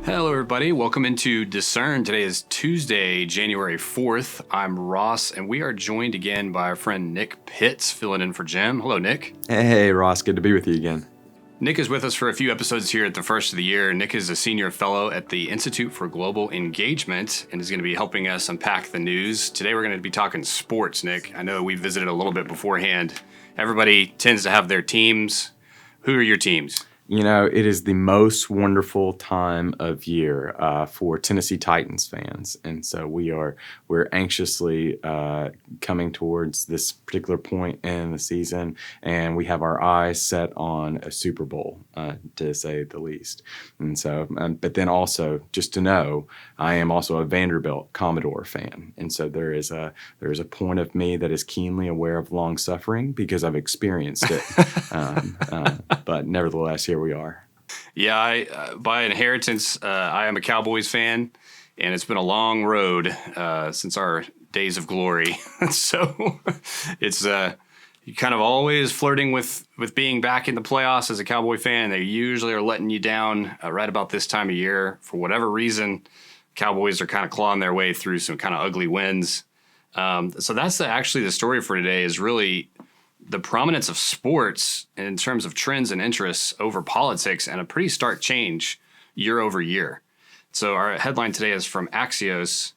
Hello, everybody. Welcome into Discern. Today is Tuesday, January 4th. I'm Ross, and we are joined again by our friend Nick Pitts, filling in for Jim. Hello, Nick. Hey, Ross. Good to be with you again. Nick is with us for a few episodes here at the first of the year. Nick is a senior fellow at the Institute for Global Engagement and is going to be helping us unpack the news. Today, we're going to be talking sports, Nick. I know we visited a little bit beforehand. Everybody tends to have their teams. Who are your teams? You know, it is the most wonderful time of year for Tennessee Titans fans, and so we're anxiously coming towards this particular point in the season, and we have our eyes set on a Super Bowl, to say the least. And so, but then also, just to know, I am also a Vanderbilt Commodore fan, and so there is a point of me that is keenly aware of long suffering because I've experienced it. But nevertheless, here we are. Yeah, by inheritance, I am a Cowboys fan, and it's been a long road since our days of glory. So it's you kind of always flirting with being back in the playoffs as a Cowboy fan. They usually are letting you down right about this time of year. For whatever reason, Cowboys are kind of clawing their way through some kind of ugly wins. So that's actually the story for today is really the prominence of sports in terms of trends and interests over politics and a pretty stark change year over year. So our headline today is from Axios.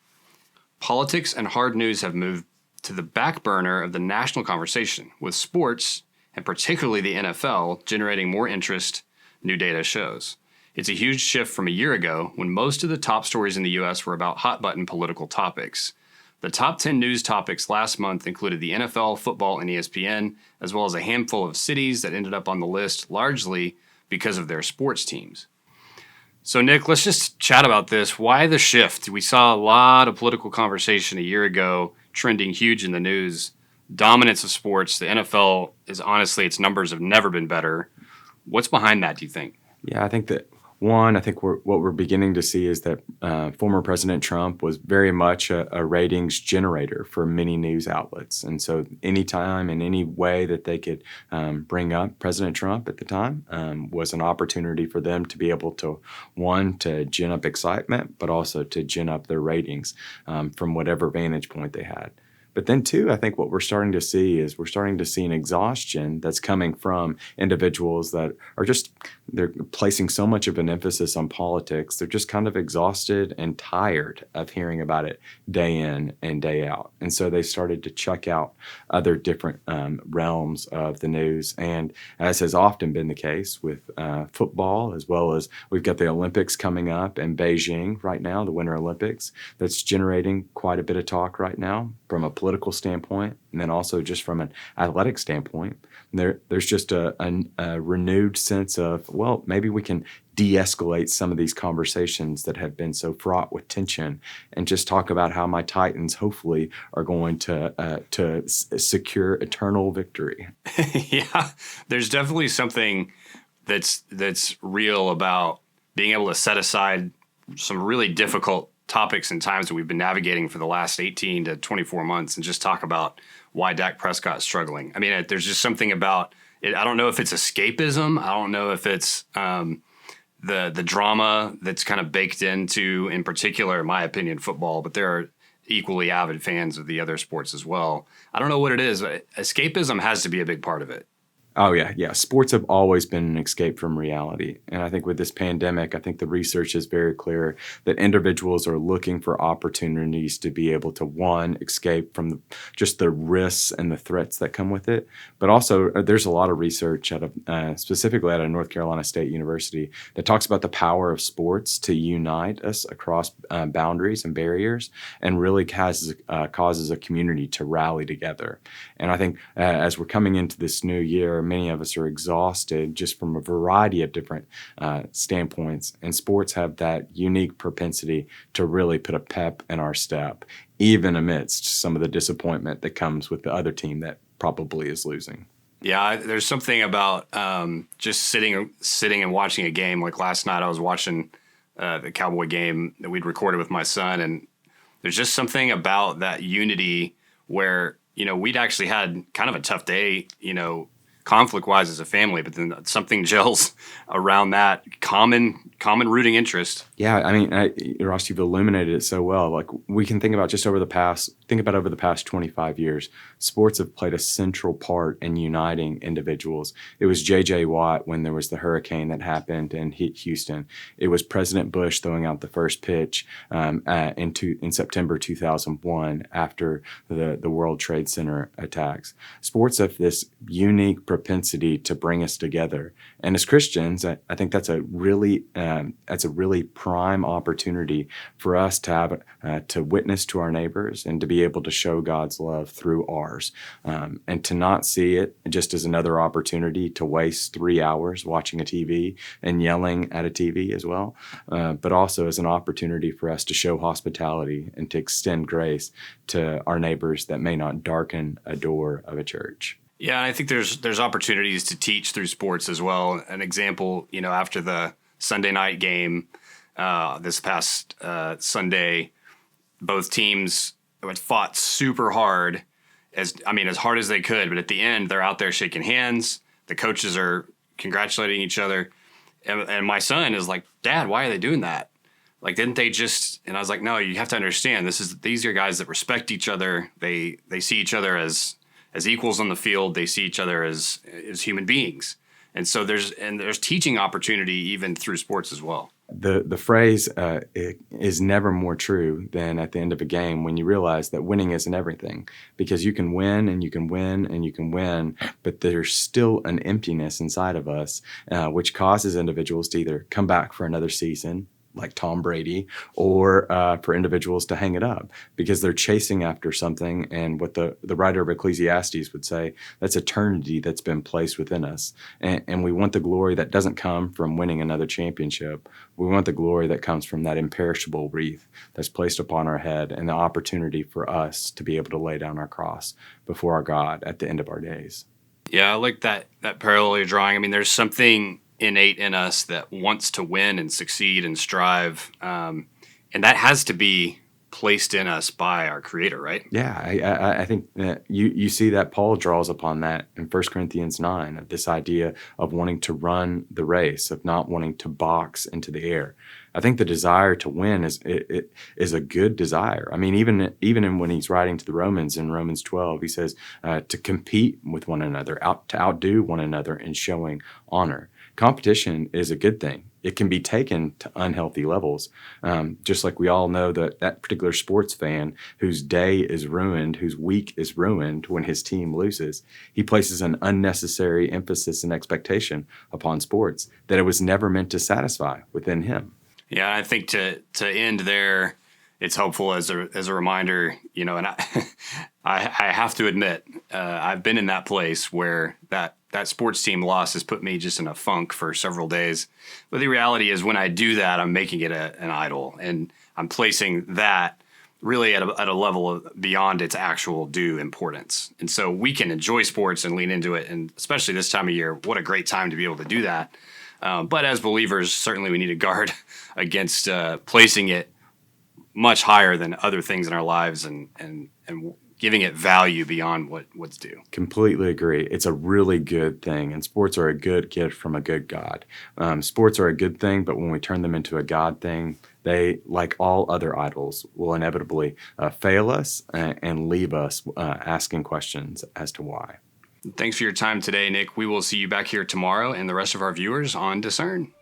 Politics and hard news have moved to the back burner of the national conversation, with sports, and particularly the NFL, generating more interest, new data shows. It's a huge shift from a year ago when most of the top stories in the U.S. were about hot-button political topics. The top 10 news topics last month included the NFL, football, and ESPN, as well as a handful of cities that ended up on the list largely because of their sports teams. So, Nick, let's just chat about this. Why the shift? We saw a lot of political conversation a year ago, trending huge in the news. Dominance of sports. The NFL is honestly, its numbers have never been better. What's behind that, do you think? Yeah, I think that what we're beginning to see is that former President Trump was very much a ratings generator for many news outlets. And so anytime in any way that they could bring up President Trump at the time was an opportunity for them to be able to, one, to gin up excitement, but also to gin up their ratings from whatever vantage point they had. But then, too, I think what we're starting to see is an exhaustion that's coming from individuals that are they're placing so much of an emphasis on politics. They're just kind of exhausted and tired of hearing about it day in and day out. And so they started to check out other different realms of the news. And as has often been the case with football, as well as we've got the Olympics coming up in Beijing right now, the Winter Olympics, that's generating quite a bit of talk right now from a political standpoint, and then also just from an athletic standpoint. There's just a renewed sense of, well, maybe we can de-escalate some of these conversations that have been so fraught with tension and just talk about how my Titans hopefully are going to secure eternal victory. Yeah, there's definitely something that's real about being able to set aside some really difficult topics and times that we've been navigating for the last 18 to 24 months and just talk about why Dak Prescott's struggling. I mean, there's just something about it. I don't know if it's escapism. I don't know if it's the drama that's kind of baked into, in particular, in my opinion, football, but there are equally avid fans of the other sports as well. I don't know what it is, but escapism has to be a big part of it. Oh, yeah. Sports have always been an escape from reality. And I think with this pandemic, I think the research is very clear that individuals are looking for opportunities to be able to, one, escape from just the risks and the threats that come with it. But also, there's a lot of research specifically out of North Carolina State University that talks about the power of sports to unite us across boundaries and barriers and really causes a community to rally together. And I think as we're coming into this new year, many of us are exhausted just from a variety of different standpoints, and sports have that unique propensity to really put a pep in our step, even amidst some of the disappointment that comes with the other team that probably is losing. Yeah, there's something about just sitting and watching a game. Like last night, I was watching the Cowboy game that we'd recorded with my son, and there's just something about that unity where, we'd actually had kind of a tough day, conflict-wise as a family, but then something gels around that common common rooting interest. Yeah, I mean, Ross, you've illuminated it so well. Like we can think about over the past 25 years, sports have played a central part in uniting individuals. It was J.J. Watt when there was the hurricane that happened and hit Houston. It was President Bush throwing out the first pitch in September 2001 after the World Trade Center attacks. Sports have this unique propensity to bring us together, and as Christians, I think that's a really prime opportunity for us to have to witness to our neighbors and to be able to show God's love through ours, and to not see it just as another opportunity to waste 3 hours watching a TV and yelling at a TV as well, but also as an opportunity for us to show hospitality and to extend grace to our neighbors that may not darken a door of a church. Yeah, and I think there's opportunities to teach through sports as well. An example, after the Sunday night game this past Sunday, both teams fought super hard, as hard as they could. But at the end, they're out there shaking hands. The coaches are congratulating each other, and my son is like, "Dad, why are they doing that? Like, didn't they just?" And I was like, "No, you have to understand. These are guys that respect each other. They see each other as equals on the field. They see each other as human beings." And so there's teaching opportunity even through sports as well. The phrase is never more true than at the end of a game when you realize that winning isn't everything, because you can win and you can win and you can win, but there's still an emptiness inside of us, which causes individuals to either come back for another season, like Tom Brady, or for individuals to hang it up because they're chasing after something. And what the writer of Ecclesiastes would say, that's eternity that's been placed within us. And we want the glory that doesn't come from winning another championship. We want the glory that comes from that imperishable wreath that's placed upon our head and the opportunity for us to be able to lay down our cross before our God at the end of our days. Yeah, I like that parallel you're drawing. There's something innate in us that wants to win and succeed and strive, and that has to be placed in us by our Creator, right? Yeah, I think that you see that Paul draws upon that in 1 Corinthians 9, of this idea of wanting to run the race, of not wanting to box into the air. I think the desire to win is a good desire. Even when he's writing to the Romans in Romans 12, he says to compete with one another, to outdo one another in showing honor. Competition is a good thing. It can be taken to unhealthy levels. Just like we all know that particular sports fan whose day is ruined, whose week is ruined when his team loses, he places an unnecessary emphasis and expectation upon sports that it was never meant to satisfy within him. Yeah, I think to end there, it's helpful as a reminder, and I have to admit, I've been in that place where that sports team loss has put me just in a funk for several days. But the reality is, when I do that, I'm making it an idol, and I'm placing that really at a level beyond its actual due importance. And so we can enjoy sports and lean into it, and especially this time of year, what a great time to be able to do that. But as believers, certainly we need to guard against placing it much higher than other things in our lives and giving it value beyond what's due. Completely agree. It's a really good thing, and sports are a good gift from a good God. Sports are a good thing, but when we turn them into a God thing, they, like all other idols, will inevitably fail us and leave us asking questions as to why. Thanks for your time today, Nick. We will see you back here tomorrow and the rest of our viewers on Discern.